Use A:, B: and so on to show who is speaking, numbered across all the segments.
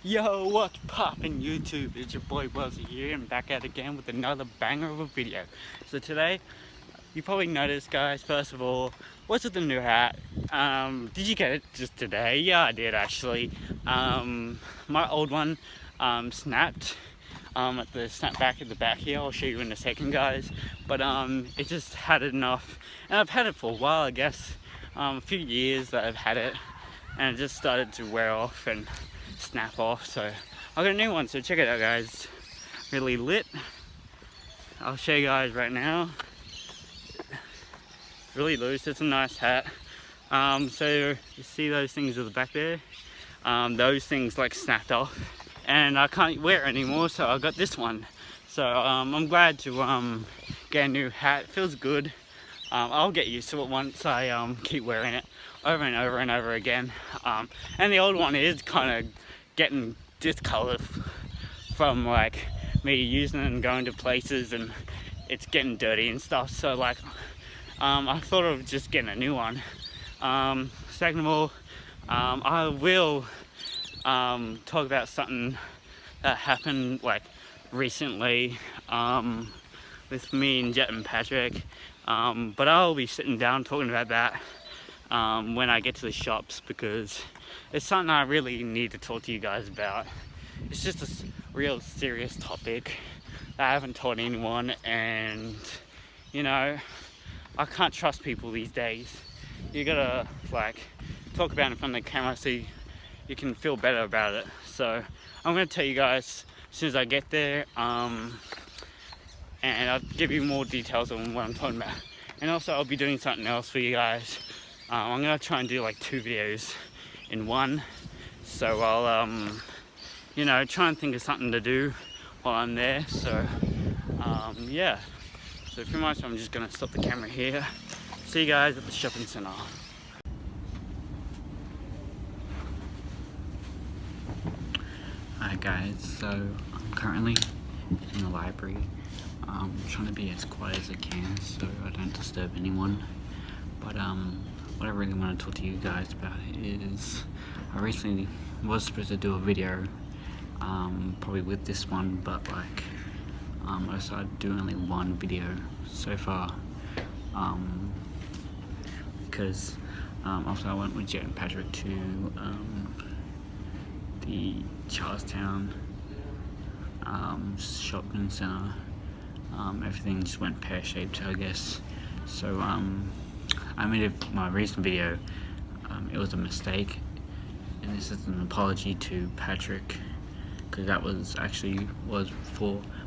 A: Yo, what's poppin' YouTube? It's your boy Wellesley here and back at again with another banger of a video. So today, you probably noticed guys, first of all, what's with the new hat? Did you get it just today? Yeah, I did actually. My old one snapped at the snapback at the back here. I'll show you in a second guys. But it just had enough, and I've had it for a while I guess. A few years that I've had it, and it just started to wear off and snap off, so I got a new one, so check it out guys. Really lit. I'll show you guys right now. Really loose, it's a nice hat. So you see those things at the back there, those things like snapped off and I can't wear it anymore, so I got this one. So I'm glad to get a new hat. It feels good. I'll get used to it once I keep wearing it over and over and over again. And the old one is kind of getting discolored from like me using it and going to places, and it's getting dirty and stuff. So like I thought of just getting a new one. Second of all, I will talk about something that happened like recently with me and Jet and Patrick, but I'll be sitting down talking about that when I get to the shops, because it's something I really need to talk to you guys about. It's just a real serious topic that I haven't told anyone, and you know, I can't trust people these days. You gotta like talk about it in front of the camera so you can feel better about it. So I'm gonna tell you guys as soon as I get there, and I'll give you more details on what I'm talking about. And also I'll be doing something else for you guys. I'm gonna try and do like 2 videos in one, so I'll you know, try and think of something to do while I'm there. So yeah, so pretty much I'm just gonna stop the camera here. See you guys at the shopping center. Alright guys, so I'm currently in the library. I'm trying to be as quiet as I can so I don't disturb anyone. But what I really want to talk to you guys about is I recently was supposed to do a video, probably with this one, but like I decided to do only one video so far, because after I went with Jet and Patrick to the Charlestown shopping center, everything just went pear-shaped I guess. So I made my recent video, it was a mistake, and this is an apology to Patrick, because that was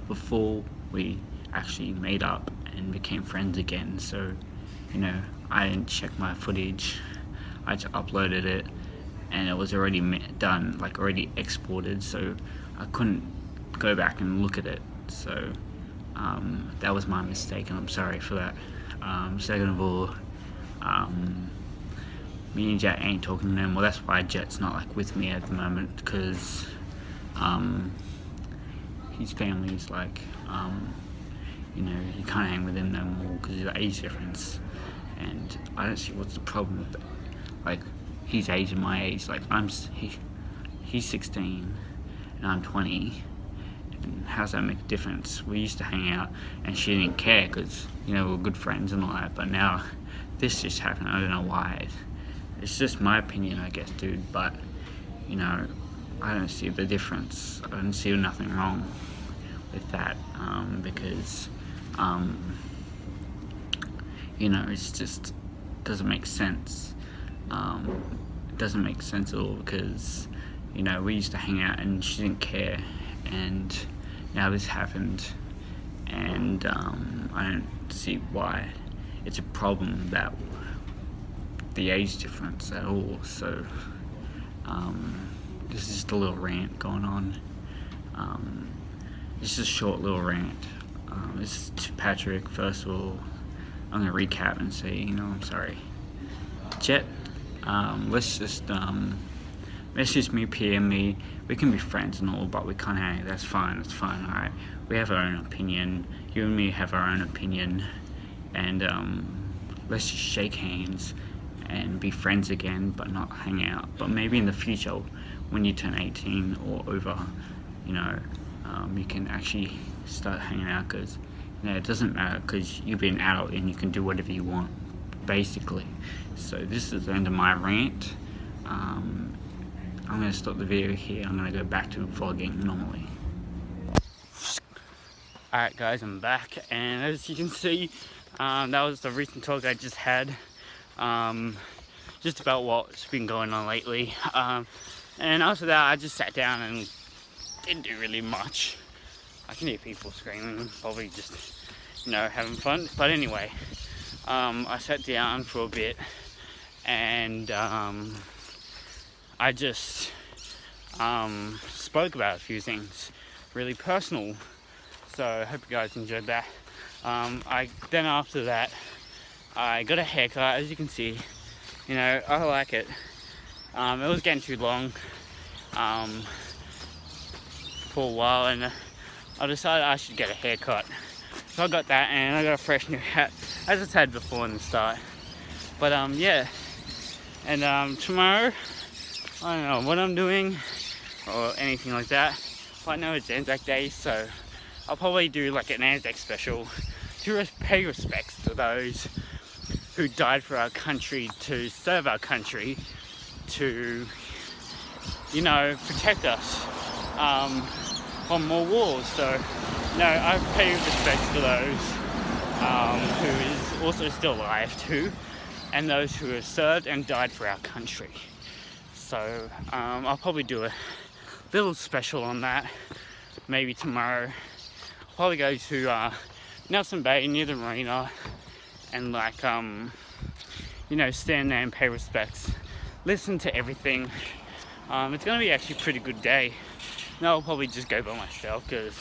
A: before we actually made up and became friends again. So you know, I didn't check my footage, I just uploaded it and it was already done, like already exported, so I couldn't go back and look at it. So that was my mistake and I'm sorry for that. Second of all, me and Jet ain't talking no more. That's why Jet's not like with me at the moment, because his family's like, you know, you can't hang with him no more because of the age difference, and I don't see what's the problem with it. Like his age and my age, like he's 16 and I'm 20, and how's that make a difference? We used to hang out and she didn't care because, you know, we're good friends and all that, but now this just happened. I don't know why. It's just my opinion I guess, dude, but you know, I don't see the difference. I don't see nothing wrong with that, because you know, it's just doesn't make sense. It doesn't make sense at all, because you know, we used to hang out and she didn't care, and now this happened, and I don't see why it's a problem, that the age difference at all. So this is just a little rant going on. It's just a short little rant. This is to Patrick. First of all, I'm gonna recap and say, you know, I'm sorry. Jet, let's just message me, PM me. We can be friends and all, but we can't hang. That's fine, alright. We have our own opinion. You and me have our own opinion, and let's just shake hands and be friends again, but not hang out. But maybe in the future when you turn 18 or over, you know, you can actually start hanging out, because it doesn't matter, because you've been out and you can do whatever you want, basically. So this is the end of my rant. I'm going to stop the video here. I'm going to go back to vlogging normally. Alright guys, I'm back, and as you can see, that was the recent talk I just had, just about what's been going on lately, and after that I just sat down and didn't do really much. I can hear people screaming, probably just, you know, having fun, but anyway, I sat down for a bit, and I just spoke about a few things, really personal. So I hope you guys enjoyed that. Then after that, I got a haircut, as you can see. You know, I like it. It was getting too long for a while, and I decided I should get a haircut. So I got that, and I got a fresh new hat, as I said before in the start. But yeah, and tomorrow, I don't know what I'm doing or anything like that. But I know it's Anzac Day, so I'll probably do like an Anzac special to pay respects to those who died for our country, to serve our country, to, you know, protect us from more wars. So, you know, I pay respects to those who is also still alive too, and those who have served and died for our country. So I'll probably do a little special on that, maybe tomorrow. Probably go to Nelson Bay near the marina and like you know, stand there and pay respects, listen to everything. It's gonna be actually a pretty good day. Now I'll probably just go by myself, because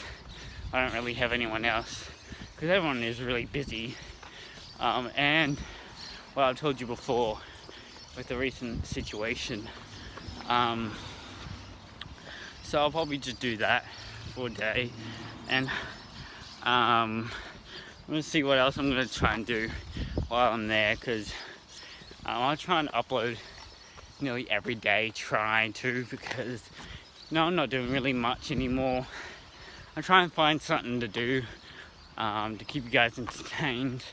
A: I don't really have anyone else, because everyone is really busy, and well, I've told you before with the recent situation, so I'll probably just do that for a day. And I'm gonna see what else I'm gonna try and do while I'm there, because I'll try and upload nearly every day, trying to, because no, I'm not doing really much anymore. I try and find something to do to keep you guys entertained.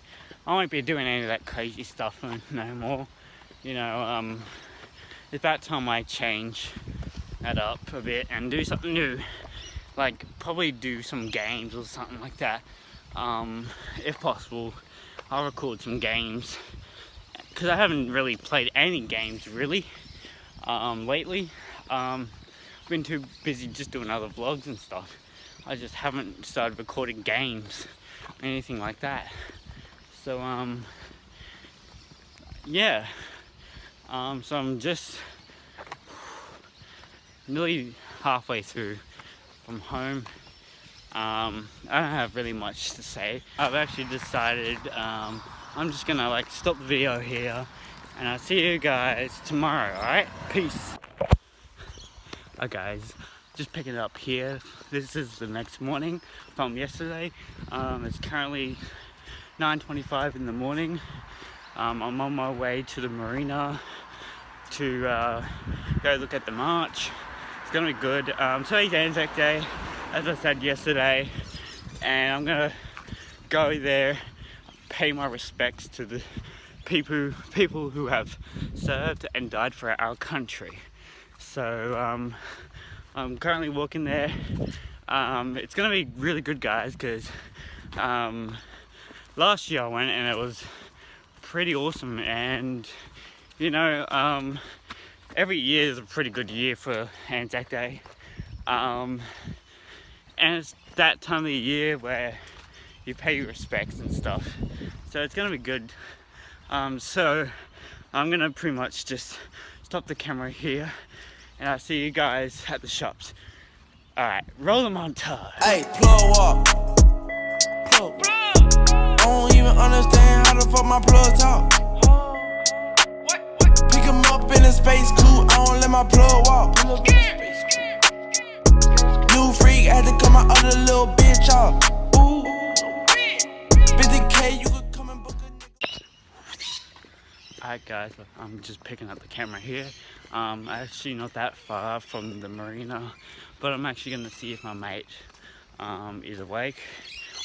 A: I won't be doing any of that crazy stuff no more. You know, it's about time I change that up a bit and do something new. Like probably do some games or something like that. If possible, I'll record some games, because I haven't really played any games really lately. I've been too busy just doing other vlogs and stuff. I just haven't started recording games or anything like that. So yeah, so I'm just nearly halfway through from home. I don't have really much to say. I've actually decided I'm just gonna like stop the video here, and I'll see you guys tomorrow. Alright, peace. Alright guys, just picking it up here. This is the next morning from yesterday. It's currently 9:25 in the morning. I'm on my way to the marina to go look at the march. It's gonna be good. Today's Anzac Day, as I said yesterday, and I'm gonna go there, pay my respects to the people who have served and died for our country. So I'm currently walking there. It's gonna be really good, guys, because last year I went and it was pretty awesome, and you know, every year is a pretty good year for Anzac Day, and it's that time of the year where you pay your respects and stuff, so it's gonna be good. So I'm gonna pretty much just stop the camera here, and I'll see you guys at the shops. Alright, roll the montage.
B: Hey, plug walk. Plug. I don't even understand how the fuck my plug talk. Pick him up in a space coupe, I don't let my plug walk. New freak, had to cut my other little bitch off. Ooh. 50K, you could come and book a nigga.
A: Alright guys, I'm just picking up the camera here. Actually not that far from the marina, but I'm actually going to see if my mate is awake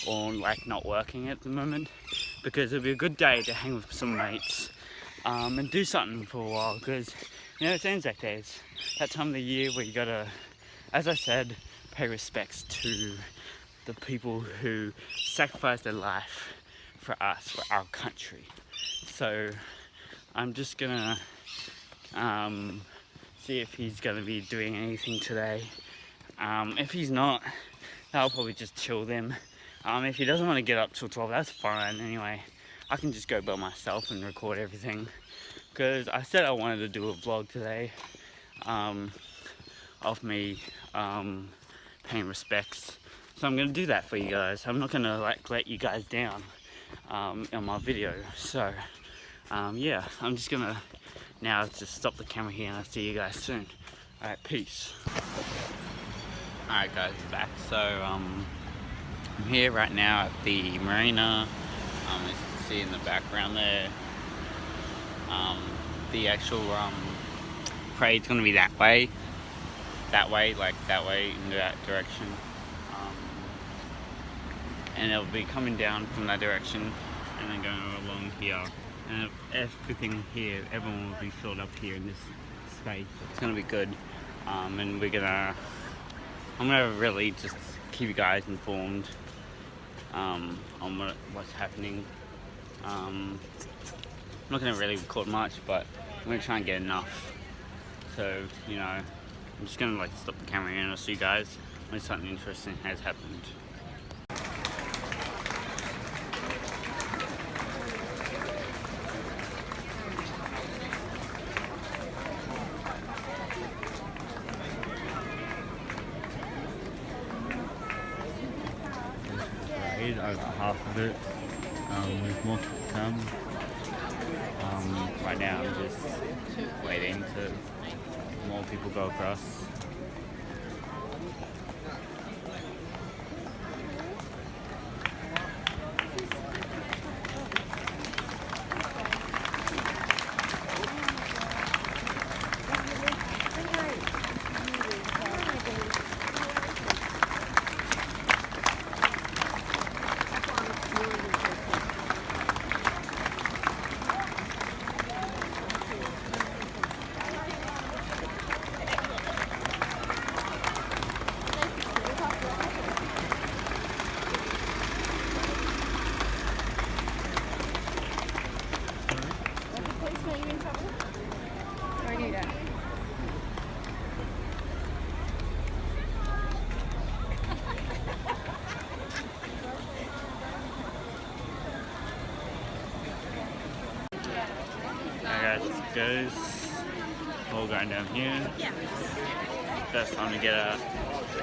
A: or like not working at the moment, because it'll be a good day to hang with some mates and do something for a while, because you know it's Anzac Day. It's that time of the year where you gotta, as I said, pay respects to the people who sacrificed their life for us, for our country. So I'm just gonna see if he's gonna be doing anything today. If he's not, I'll probably just chill them. If he doesn't want to get up till 12, that's fine. Anyway, I can just go by myself and record everything, because I said I wanted to do a vlog today of me paying respects. So I'm gonna do that for you guys. I'm not gonna like let you guys down on my video. So yeah, I'm just gonna now just stop the camera here and I'll see you guys soon. Alright, peace. Alright guys, back. So I'm here right now at the marina. As you can see in the background there, the actual parade's gonna be that way, like that way in that direction, and it'll be coming down from that direction and then going along here, and everything here, everyone will be filled up here in this space. It's gonna be good, and I'm gonna really just keep you guys informed on what's happening. I'm not gonna really record much, but I'm gonna try and get enough. So, you know, I'm just gonna like stop the camera here and I'll see you guys when something interesting has happened. Over half of it, with more to come. Right now I'm just waiting to more people go across. Goes all going down here. First time to get a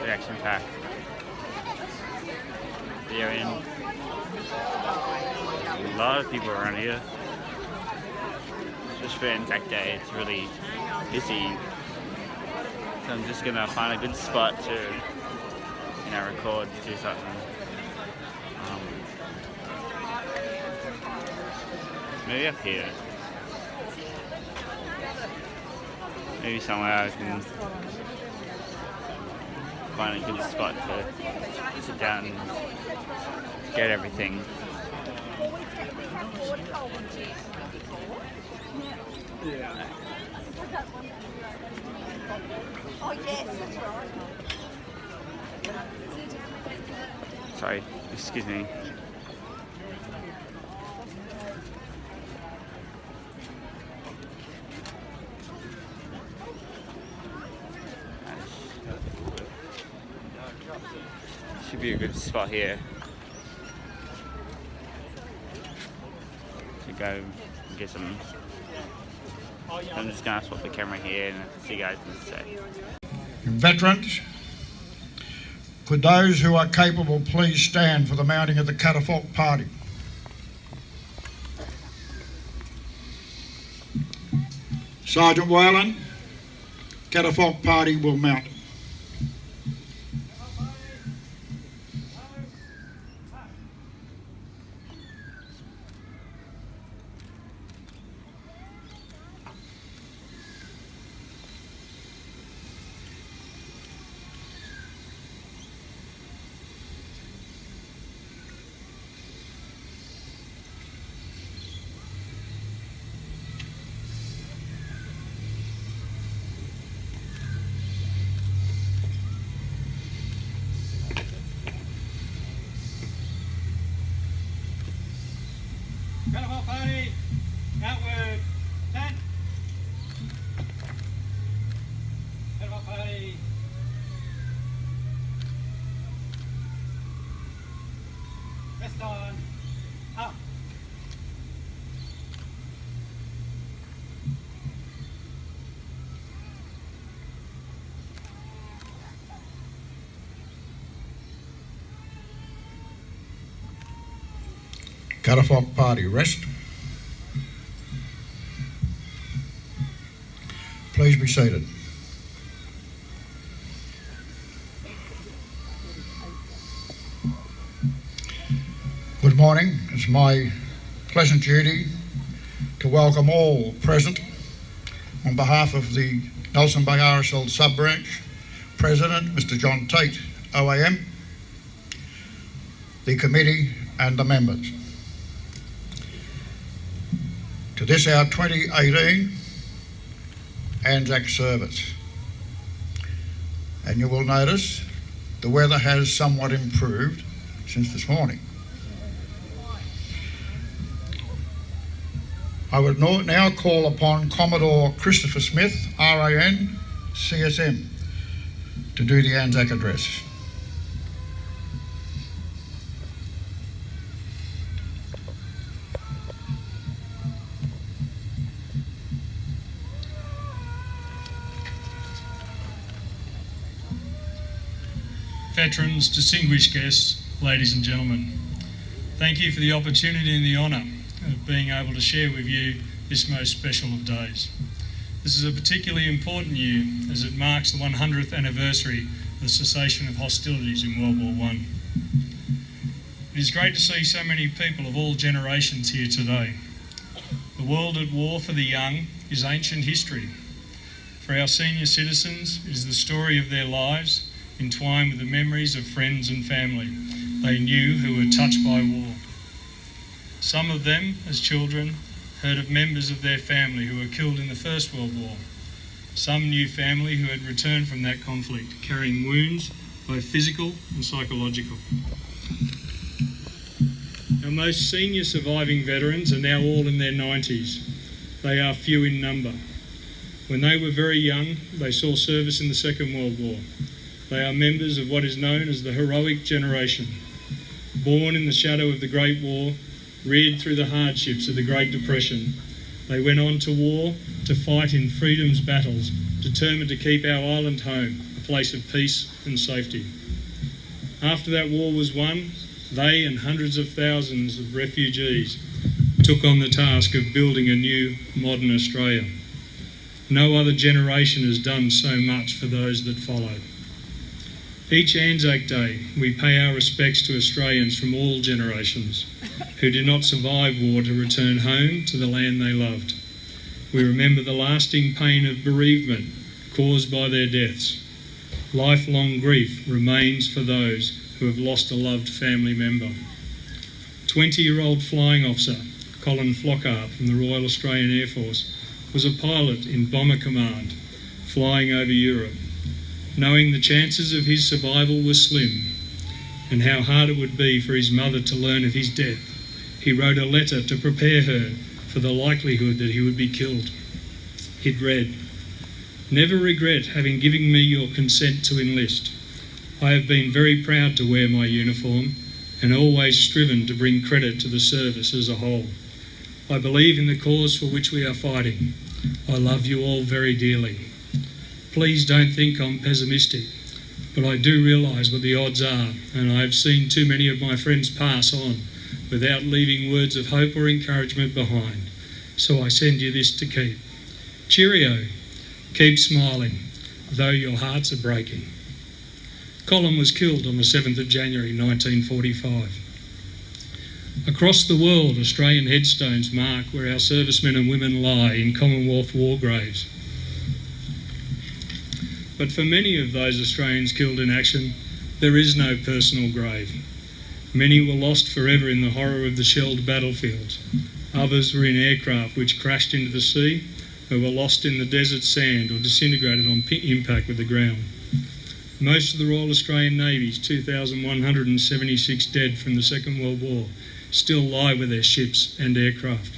A: reaction pack. They're in. A lot of people around here. Just for Anzac Day, it's really busy. So I'm just gonna find a good spot to, you know, record, do something. Maybe up here. Maybe somewhere I can find a good spot to sit down and get everything. Sorry, excuse me. Should be a good spot here to go and get some. I'm just gonna swap the camera here and see you guys in a sec.
C: Veterans, could those who are capable please stand for the mounting of the catafalque party? Sergeant Whalen, catafalque party will mount.
A: Just on. Up.
C: Catafalque Party, rest. Please be seated. Good morning. It's my pleasant duty to welcome all present on behalf of the Nelson Bay RSL Sub-Branch President, Mr John Tate, OAM, the committee and the members, to this our 2018 Anzac service. And you will notice the weather has somewhat improved since this morning. I would now call upon Commodore Christopher Smith, RAN, CSM, to do the Anzac address.
D: Veterans, distinguished guests, ladies and gentlemen, thank you for the opportunity and the honour of being able to share with you this most special of days. This is a particularly important year as it marks the 100th anniversary of the cessation of hostilities in World War I. It is great to see so many people of all generations here today. The world at war for the young is ancient history. For our senior citizens, it is the story of their lives entwined with the memories of friends and family they knew who were touched by war. Some of them, as children, heard of members of their family who were killed in the First World War. Some knew family who had returned from that conflict, carrying wounds, both physical and psychological. Our most senior surviving veterans are now all in their 90s. They are few in number. When they were very young, they saw service in the Second World War. They are members of what is known as the heroic generation. Born in the shadow of the Great War, reared through the hardships of the Great Depression, they went on to war to fight in freedom's battles, determined to keep our island home a place of peace and safety. After that war was won, they and hundreds of thousands of refugees took on the task of building a new modern Australia. No other generation has done so much for those that followed. Each Anzac Day, we pay our respects to Australians from all generations who did not survive war to return home to the land they loved. We remember the lasting pain of bereavement caused by their deaths. Lifelong grief remains for those who have lost a loved family member. 20-year-old flying officer Colin Flockhart from the Royal Australian Air Force was a pilot in Bomber Command, flying over Europe. Knowing the chances of his survival were slim, and how hard it would be for his mother to learn of his death, he wrote a letter to prepare her for the likelihood that he would be killed. It read, "Never regret having given me your consent to enlist. I have been very proud to wear my uniform and always striven to bring credit to the service as a whole. I believe in the cause for which we are fighting. I love you all very dearly. Please don't think I'm pessimistic, but I do realise what the odds are, and I have seen too many of my friends pass on without leaving words of hope or encouragement behind. So I send you this to keep. Cheerio. Keep smiling, though your hearts are breaking." Colin was killed on the 7th of January 1945. Across the world, Australian headstones mark where our servicemen and women lie in Commonwealth war graves. But for many of those Australians killed in action, there is no personal grave. Many were lost forever in the horror of the shelled battlefields. Others were in aircraft which crashed into the sea, or were lost in the desert sand or disintegrated on impact with the ground. Most of the Royal Australian Navy's 2,176 dead from the Second World War still lie with their ships and aircraft.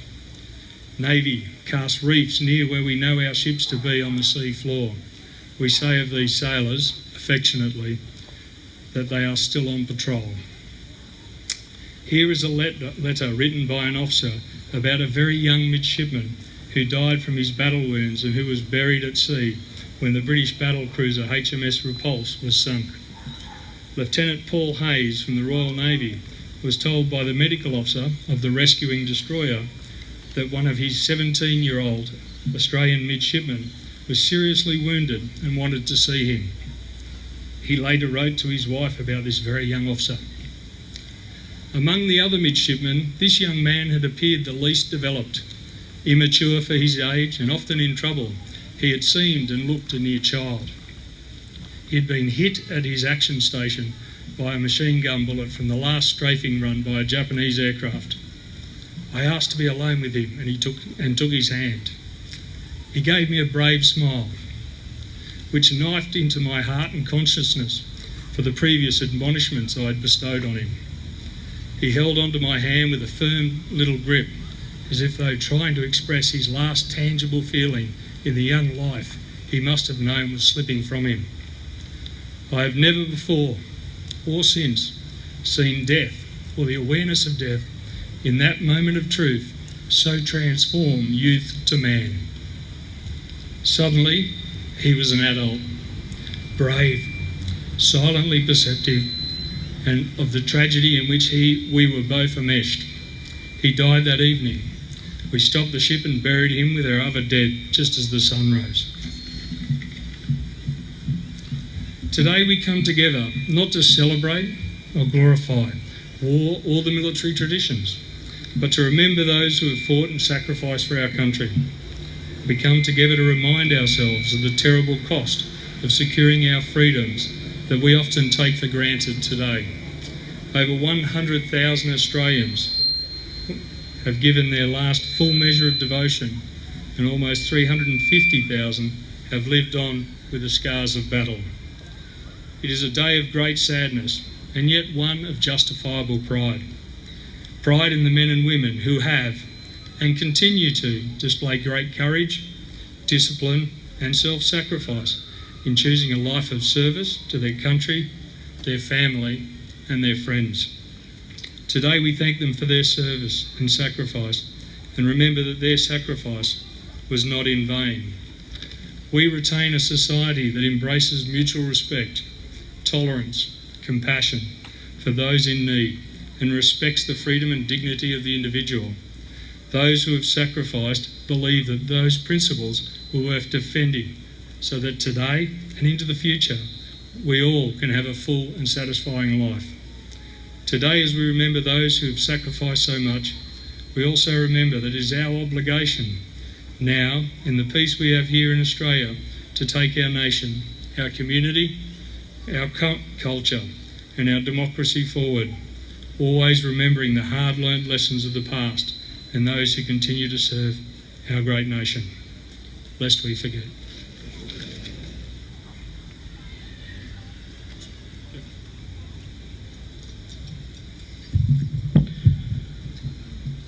D: Navy cast reefs near where we know our ships to be on the sea floor. We say of these sailors, affectionately, that they are still on patrol. Here is a letter written by an officer about a very young midshipman who died from his battle wounds and who was buried at sea when the British battle cruiser HMS Repulse was sunk. Lieutenant Paul Hayes from the Royal Navy was told by the medical officer of the rescuing destroyer that one of his 17-year-old Australian midshipmen was seriously wounded and wanted to see him. He later wrote to his wife about this very young officer. Among the other midshipmen, this young man had appeared the least developed. Immature for his age and often in trouble, he had seemed and looked a near child. He had been hit at his action station by a machine gun bullet from the last strafing run by a Japanese aircraft. I asked to be alone with him and he took his hand. He gave me a brave smile, which knifed into my heart and consciousness for the previous admonishments I had bestowed on him. He held onto my hand with a firm little grip, as if though trying to express his last tangible feeling in the young life he must have known was slipping from him. I have never before or since seen death, or the awareness of death, in that moment of truth so transform youth to man. Suddenly, he was an adult, brave, silently perceptive, and of the tragedy in which we were both enmeshed. He died that evening. We stopped the ship and buried him with our other dead just as the sun rose. Today we come together not to celebrate or glorify war or the military traditions, but to remember those who have fought and sacrificed for our country. We come together to remind ourselves of the terrible cost of securing our freedoms that we often take for granted today. Over 100,000 Australians have given their last full measure of devotion, and almost 350,000 have lived on with the scars of battle. It is a day of great sadness, and yet one of justifiable pride. Pride in the men and women who have and continue to display great courage, discipline and self-sacrifice in choosing a life of service to their country, their family and their friends. Today we thank them for their service and sacrifice and remember that their sacrifice was not in vain. We retain a society that embraces mutual respect, tolerance, compassion for those in need and respects the freedom and dignity of the individual. Those who have sacrificed believe that those principles were worth defending so that today and into the future we all can have a full and satisfying life. Today, as we remember those who have sacrificed so much, we also remember that it is our obligation now, in the peace we have here in Australia, to take our nation, our community, our culture and our democracy forward, always remembering the hard-learned lessons of the past and those who continue to serve our great nation, lest we forget.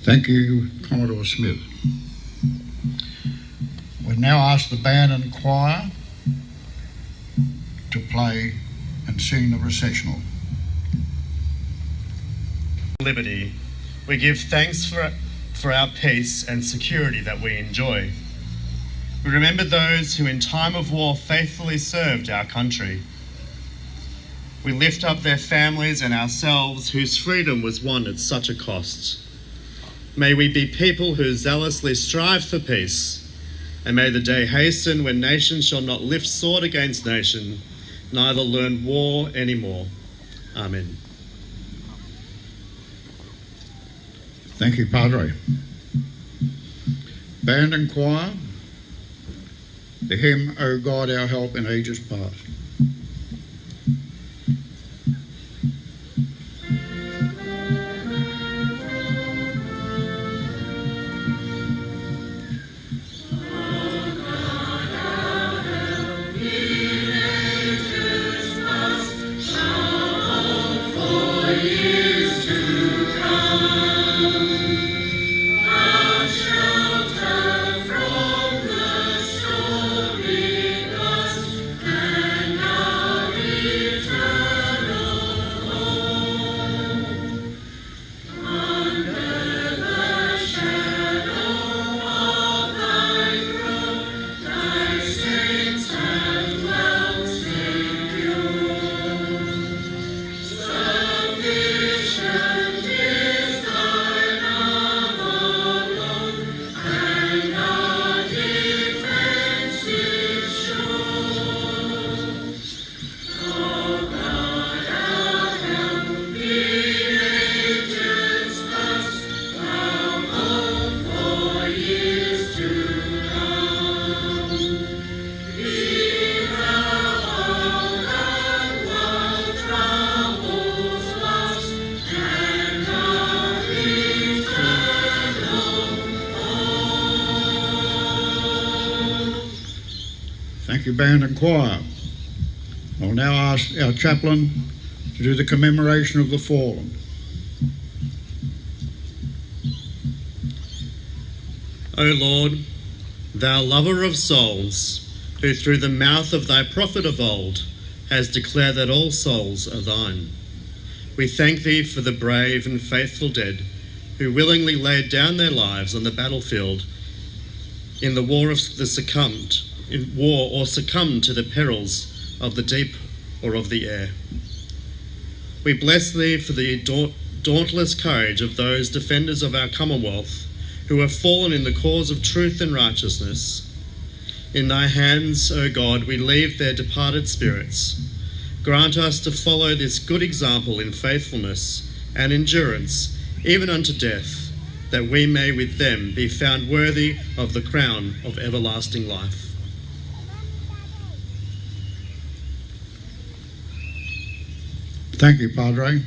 C: Thank you, Commodore Smith. We now ask the band and choir to play and sing the recessional.
E: Liberty, we give thanks for our peace and security that we enjoy. We remember those who in time of war faithfully served our country. We lift up their families and ourselves whose freedom was won at such a cost. May we be people who zealously strive for peace, and may the day hasten when nation shall not lift sword against nation, neither learn war anymore. Amen.
C: Thank you, Padre. Band and choir, the hymn, O God, our help in ages past.
F: Shelter from the stormy gust, and
C: Thank you, band and choir. I'll now ask our chaplain to do the commemoration of the fallen.
E: O Lord, thou lover of souls, who through the mouth of thy prophet of old has declared that all souls are thine, we thank thee for the brave and faithful dead who willingly laid down their lives on the battlefield in the war or succumbed to the perils of the deep or of the air. We bless thee for the dauntless courage of those defenders of our Commonwealth who have fallen in the cause of truth and righteousness. In thy hands, O God, we leave their departed spirits. Grant us to follow this good example in faithfulness and endurance, even unto death, that we may with them be found worthy of the crown of everlasting life.
C: Thank you, Padre.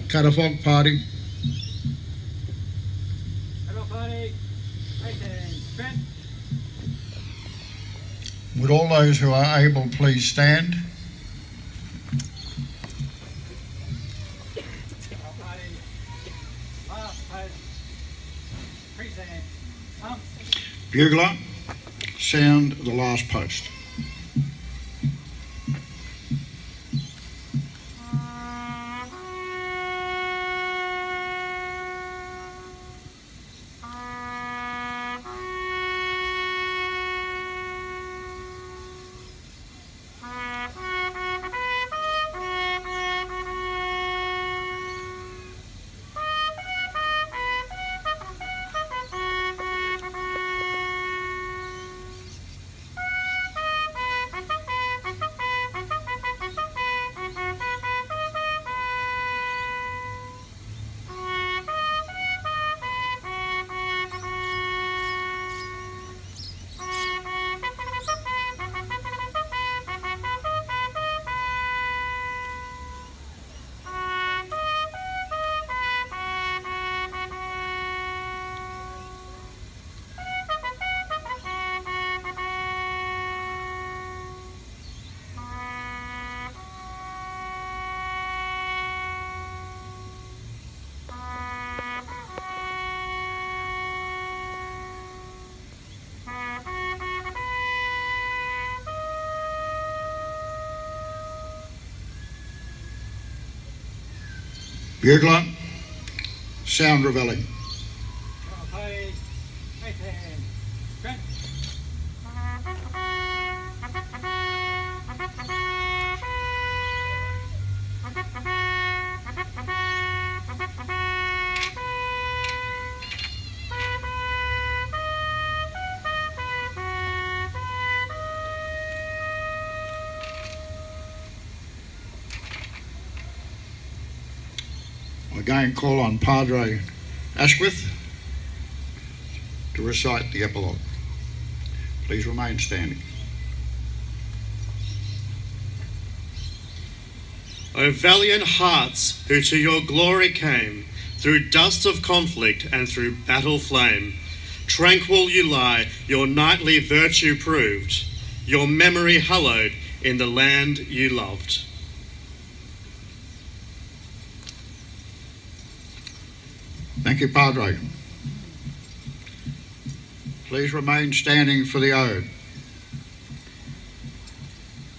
C: Catafalque party. Would all those who are able please stand? Bugler, sound the last post. Bugler, sound reveille. Again call on Padre Asquith to recite the epilogue. Please remain standing.
E: O valiant hearts who to your glory came, through dust of conflict and through battle flame, tranquil you lie, your knightly virtue proved, your memory hallowed in the land you loved.
C: Thank you, Padre. Please remain standing for the ode.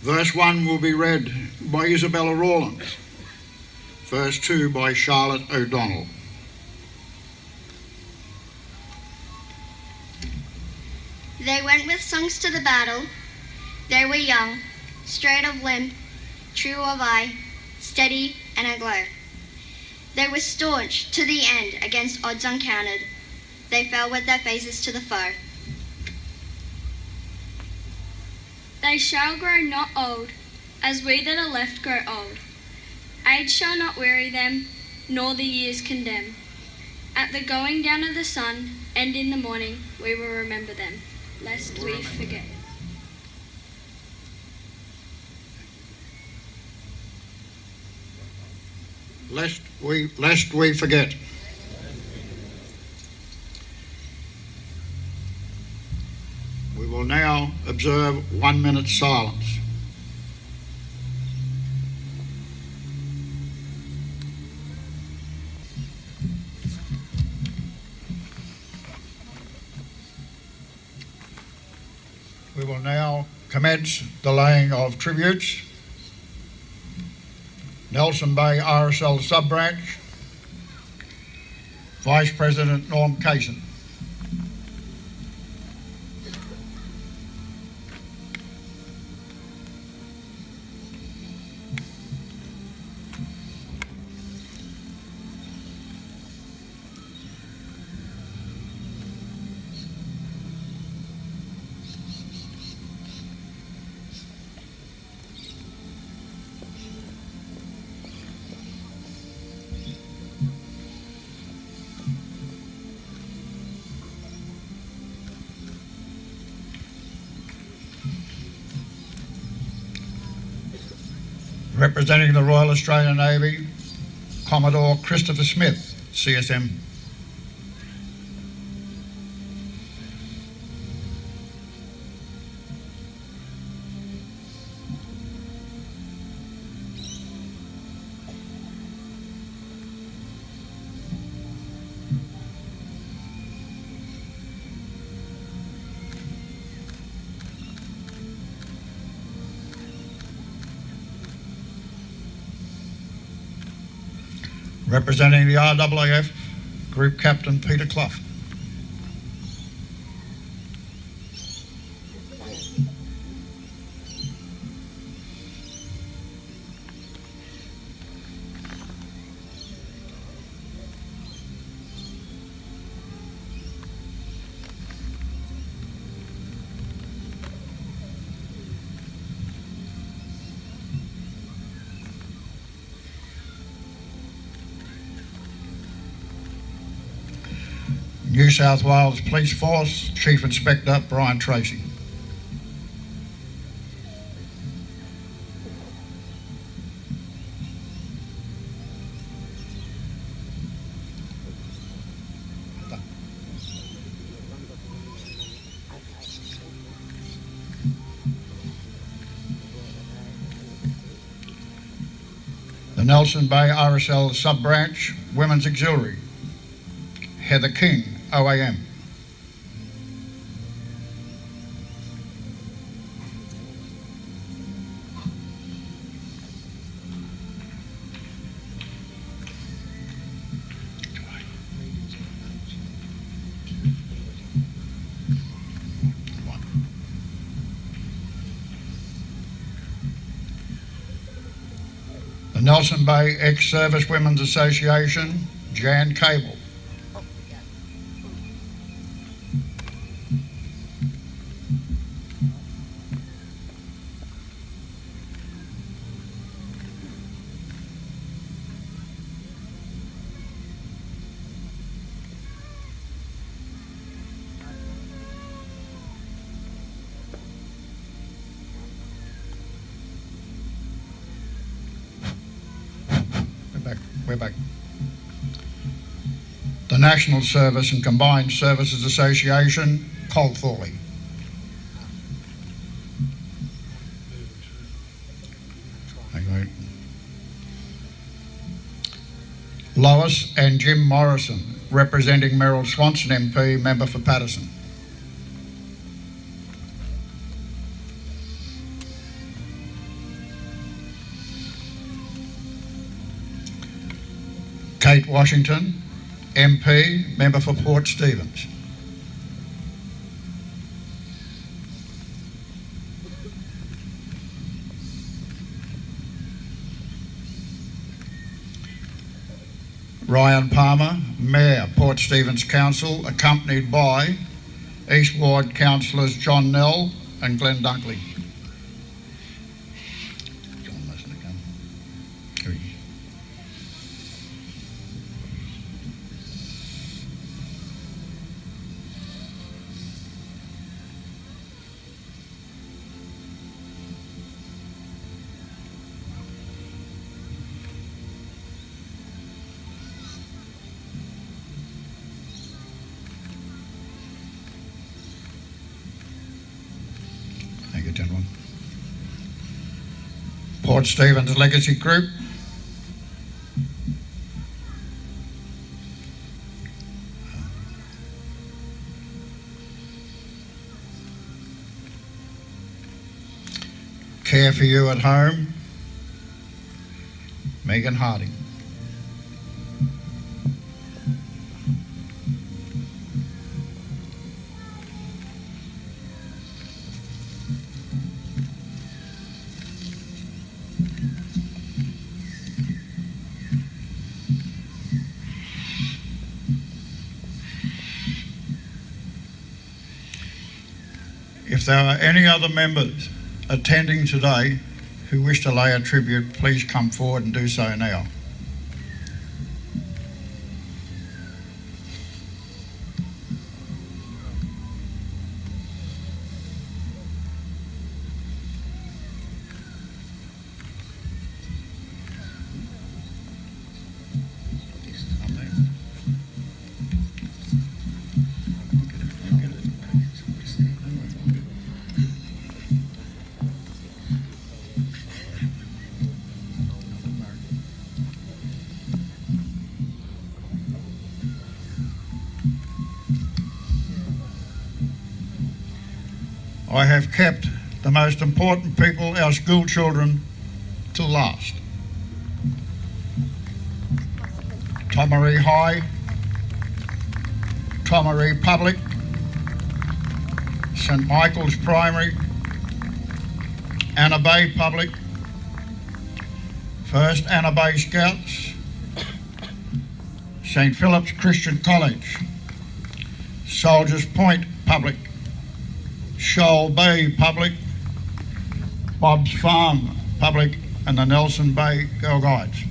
C: Verse 1 will be read by Isabella Rawlins. Verse 2 by Charlotte O'Donnell.
F: They went with songs to the battle. They were young, straight of limb, true of eye, steady and aglow. They were staunch to the end against odds uncounted. They fell with their faces to the foe.
G: They shall grow not old, as we that are left grow old. Age shall not weary them, nor the years condemn. At the going down of the sun, and in the morning, we will remember them, lest we forget.
C: Lest we forget. We will now observe 1 minute silence. We will now commence the laying of tributes. Nelson Bay RSL Sub-Branch, Vice President Norm Kaysen. Representing the Royal Australian Navy, Commodore Christopher Smith, CSM. Representing the RAAF, Group Captain Peter Clough. New South Wales Police Force, Chief Inspector Brian Tracy. The Nelson Bay RSL Sub-Branch, Women's Auxiliary, Heather King, OAM. The Nelson Bay Ex-Service Women's Association, Jan Cable. We're back. The National Service and Combined Services Association, Colthorley. Okay. Lois and Jim Morrison, representing Meryl Swanson MP, member for Patterson. Kate Washington, MP, member for Port Stephens. Ryan Palmer, Mayor, Port Stephens Council, accompanied by East Ward Councillors John Nell and Glenn Dunkley. John mustn't have come. Here he is. Robert Stevens Legacy Group, Care for You at Home, Megan Harding. If there are any other members attending today who wish to lay a tribute, please come forward and do so now. I have kept the most important people, our school children, till last. Tomaree High, Tomaree Public, St Michael's Primary, Anna Bay Public, First Anna Bay Scouts, St Philip's Christian College, Soldiers Point Public, Shoal Bay Public, Bob's Farm Public, and the Nelson Bay Girl Guides.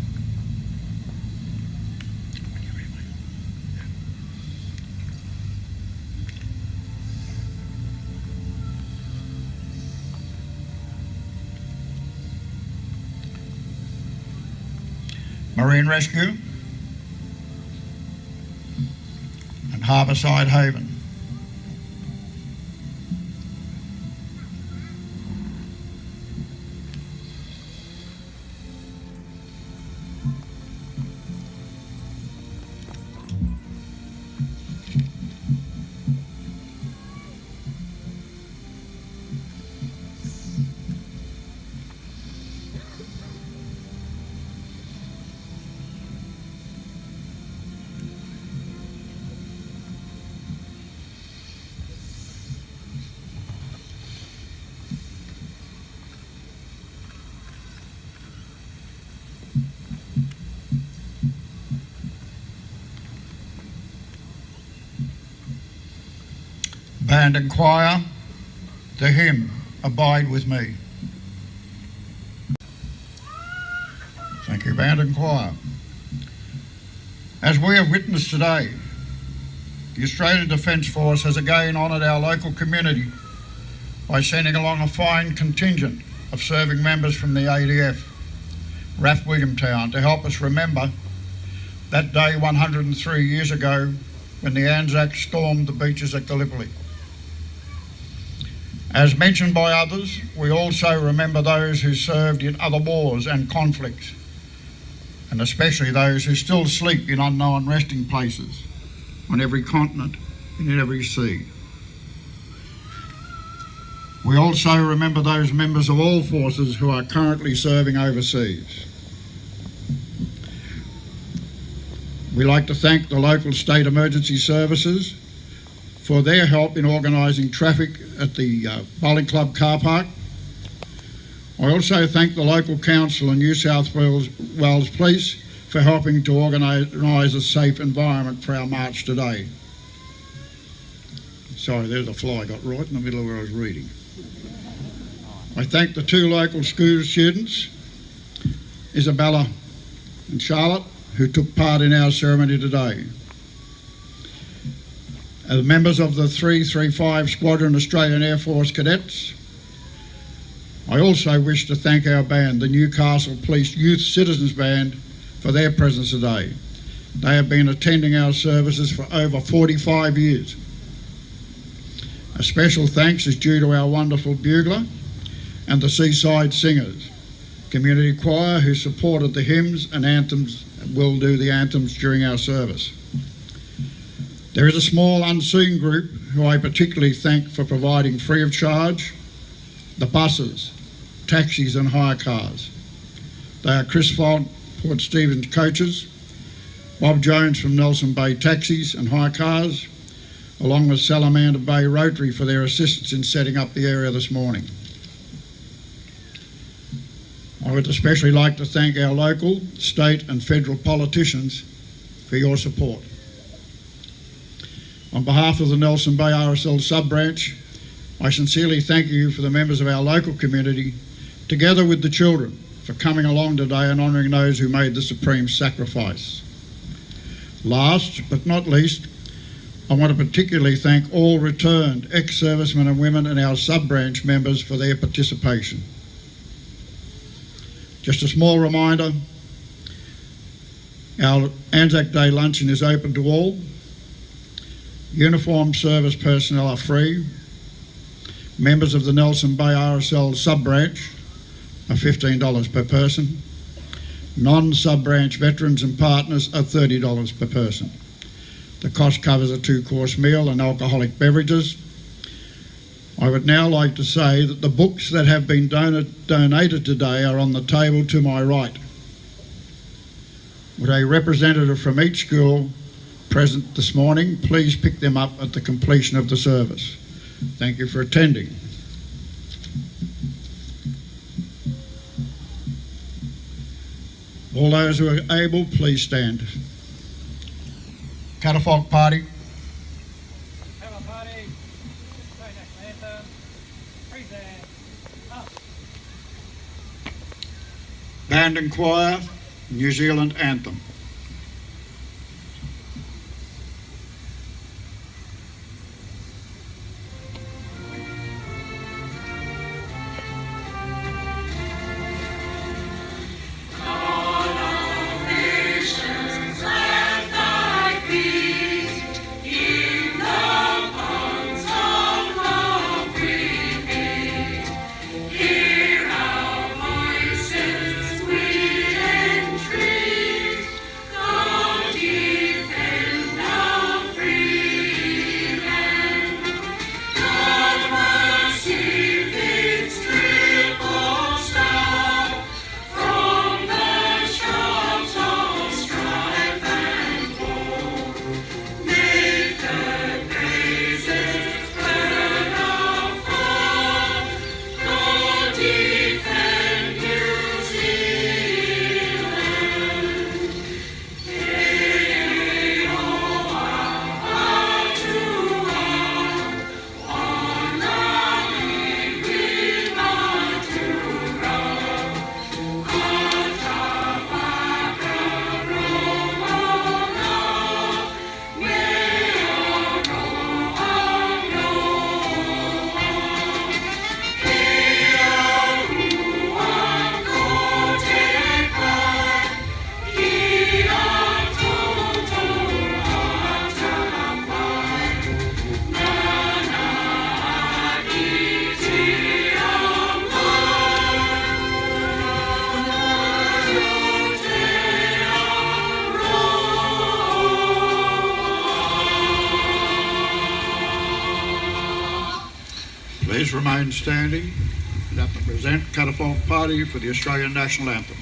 C: Marine Rescue and Harbourside Haven. Band and choir, the hymn, Abide With Me. Thank you, band and choir. As we have witnessed today, the Australian Defence Force has again honoured our local community by sending along a fine contingent of serving members from the ADF, RAF Williamtown, to help us remember that day 103 years ago when the Anzacs stormed the beaches at Gallipoli. As mentioned by others, we also remember those who served in other wars and conflicts, and especially those who still sleep in unknown resting places on every continent and in every sea. We also remember those members of all forces who are currently serving overseas. We like to thank the local state emergency services for their help in organising traffic at the bowling club car park. I also thank the local council and New South Wales Police for helping to organise a safe environment for our march today. Sorry, there's a fly got right in the middle of where I was reading. I thank the two local school students, Isabella and Charlotte, who took part in our ceremony today. As members of the 335 Squadron Australian Air Force Cadets, I also wish to thank our band, the Newcastle Police Youth Citizens Band, for their presence today. They have been attending our services for over 45 years. A special thanks is due to our wonderful bugler and the Seaside Singers, community choir who supported the hymns and anthems, will do the anthems during our service. There is a small unseen group who I particularly thank for providing free of charge the buses, taxis and hire cars. They are Chris Font, Port Stephens Coaches, Bob Jones from Nelson Bay Taxis and Hire Cars, along with Salamander Bay Rotary for their assistance in setting up the area this morning. I would especially like to thank our local, state and federal politicians for your support. On behalf of the Nelson Bay RSL sub-branch, I sincerely thank you for the members of our local community, together with the children, for coming along today and honouring those who made the supreme sacrifice. Last but not least, I want to particularly thank all returned ex-servicemen and women and our sub-branch members for their participation. Just a small reminder, our Anzac Day luncheon is open to all. Uniformed service personnel are free. Members of the Nelson Bay RSL sub-branch are $15 per person. Non-sub-branch veterans and partners are $30 per person. The cost covers a 2-course meal and alcoholic beverages. I would now like to say that the books that have been donated today are on the table to my right. Would a representative from each school present this morning please pick them up at the completion of the service? Thank you for attending. All those who are able, please stand. Catafalque Party.
H: Hello, party. Play national anthem. Present. Up.
C: Band and choir, New Zealand anthem. Please remain standing and I present Catafalque Party for the Australian National Anthem.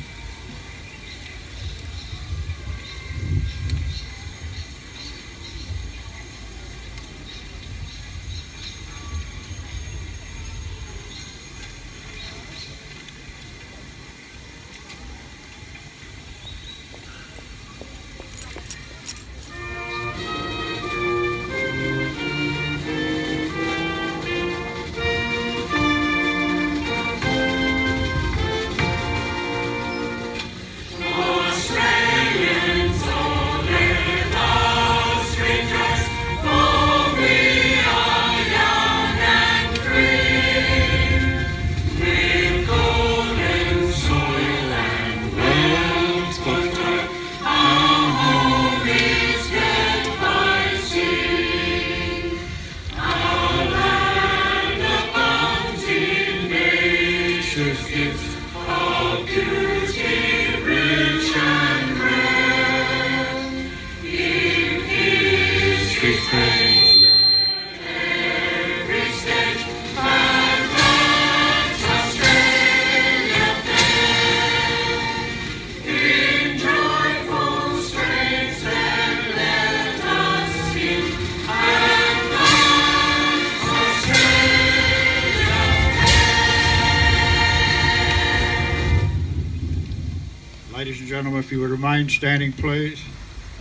C: gentlemen, if you would remain standing, please.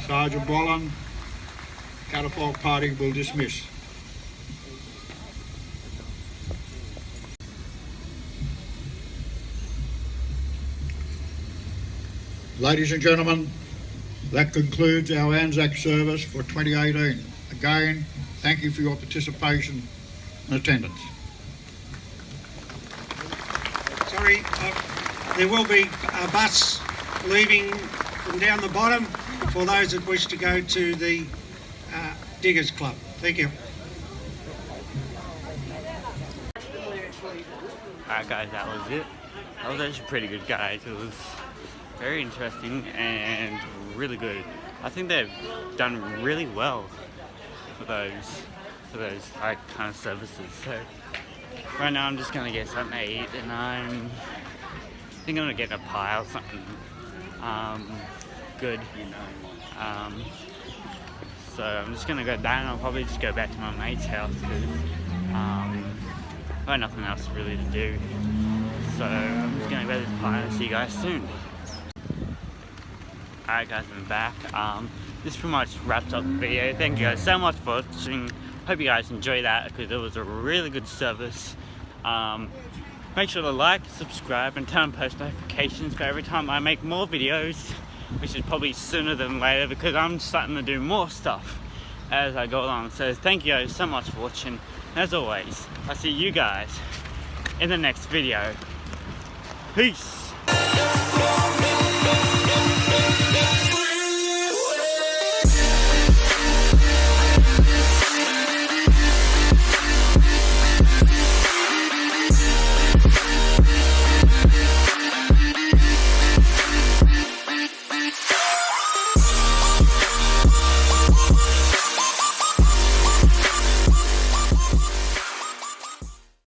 C: Sergeant Wallen, catafalque party will dismiss. Ladies and gentlemen, that concludes our Anzac service for 2018. Again, thank you for your participation and attendance.
I: Sorry, there will be a bus leaving from down the bottom for those that wish to go to the Diggers Club. Thank you.
A: Alright guys, that was it. That was actually pretty good, guys. It was very interesting and really good. I think they've done really well for those like kind of services. So right now I'm just gonna get something to eat, and I think I'm gonna get a pie or something good. So I'm just gonna go down. I'll probably just go back to my mate's house because I've got nothing else really to do. So I'm just gonna go to this pie and see you guys soon. Alright guys, I'm back. This pretty much wraps up the video. Thank you guys so much for watching. Hope you guys enjoyed that because it was a really good service. Make sure to like, subscribe and turn on post notifications for every time I make more videos, which is probably sooner than later because I'm starting to do more stuff as I go along. So thank you guys so much for watching. As always, I'll see you guys in the next video. Peace!